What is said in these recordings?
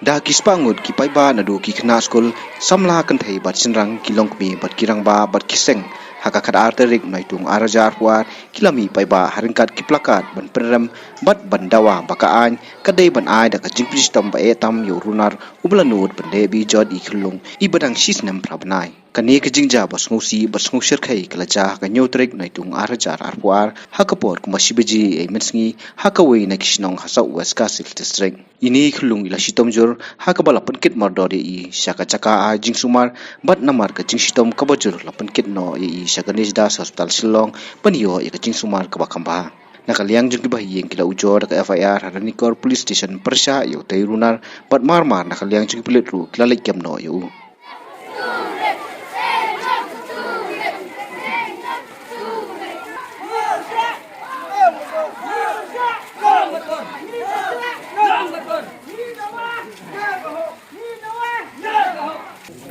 Da kispangut ki paiba na du ki khna skul samla kan thei bat sinrang kilong mi bat kirang ba bat kiseng haka khat arterik naitung arajar puar kilami paiba haringkat ki plakat ban perem bat bandawa bakaan kadai ban ai da ka jingpris tam ba etam yo runar ublanut bande bi jod i khulung i badang sis nam prabnai kani ka jingja bas ngosi bas ngosir khai kalaja ka nyotrik naitung arajar arpuar hakapor kumasibeji ei mensngi hakawei na kisnong hasa weska sil district ini khulung ila sitomjur hakabala penkit mardori i saka chaka a jingsumar bat namar ka jingsitom kabajur la penkit no i sakanisda hospital silong paniyo i ka jingsumar ka bakamba nakaliang jung bahiyeng kila ujor ka FIR haranikor police station persha yo tayrunar bat marmar nakaliang jung pilit ru kila lekem no yo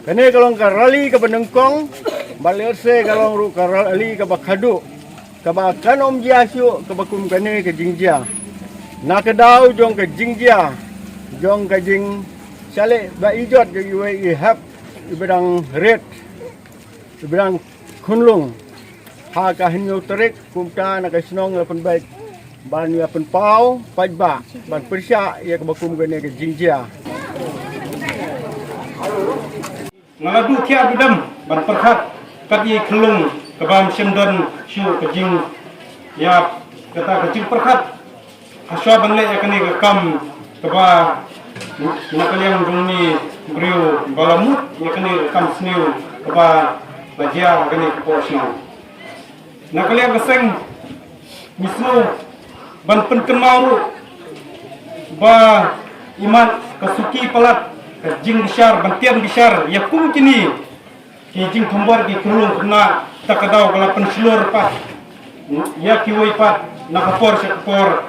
Kene kalong karali ke benengkong, balerse kalong ru karali ke bakhadu, ke bakanom jiasu ke bakum kene ke jingjia. Nak kedau jong ke jingjia, jong ke jing sale ba ijot ke i hab ibadang red, ibadang kunlung. Ha ka hinyo terik kumta nak senong lapan baik. Ban ya pen pau, pajba, ban persya ya ke bakum kene ke jingjia. Ngaladu kia dudam ban perkhat kati kelung kebam semdon syu kejing ya kata kejing perkhat aswa banle ya kene kam keba nakaliang jungni brio balamut ya kene kam sniu keba bajia kene ko sniu nakaliang keseng misnu ban penkemaru ba iman kasuki palat jing besar, bantian besar, ya kum kini, jing kembar di kulung kena tak kadau kalau penselur pat, ya kiwai pat, nak kapor sekapor,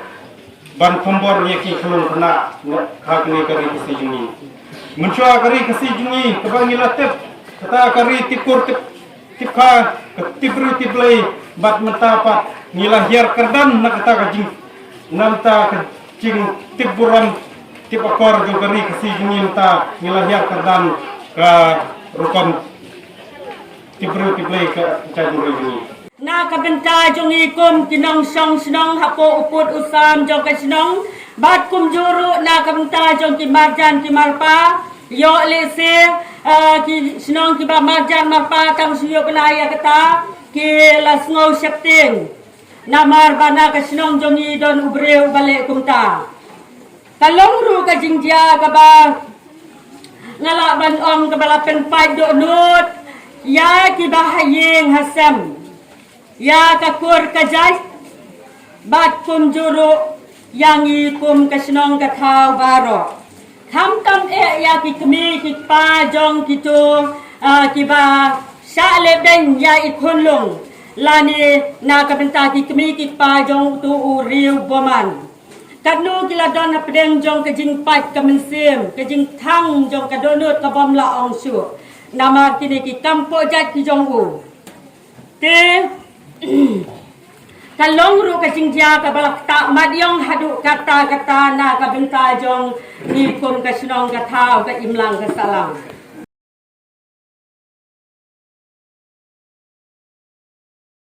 ban kembar ya ki kulung kena hak ni kari kesi jungi, mencua kari kesi jungi, kebangi latip, kata kari tipur tipka, tipru tiplay, bat menta pat, nilah hiar kerdan nak kata kajing, namta kajing tipuram tip akor gari kasi junginta nilahya kardan ka rukam tibru tiplay ka chaduri jungi na kabenta jungi kum tinong song snong hapo uput usam jong ka snong bat kum juru na kabenta jong ki marjan ki marpa yo lese ki snong ki ba marjan marpa tang suyo kenaya kata ki lasngau septing namar bana ka snong jongi don ubreu balik kumta kalong ru ka jingjia ka ba ngala ban om ka bala pen pai do nut ya ki bahayeng hasam ya ka kur ka jai bat kum juru yang i kum ka snong ka thau baro tham tam ya ki kmi ki pa jong ki tu ki ba sa le ben ya i khunlung lani na ka benta ki kmi ki pa jong tu u riu boman kanu kila don pedeng jong ke jing pat ke mensim ke jing thang jong ke donut ke bom la ong su nama kini ki kampo jat ki jong u te kalong ru ke jing dia ke balak tak madyong hadu kata na ke benta jong ni kum ke senong ke thau ke imlang ke salam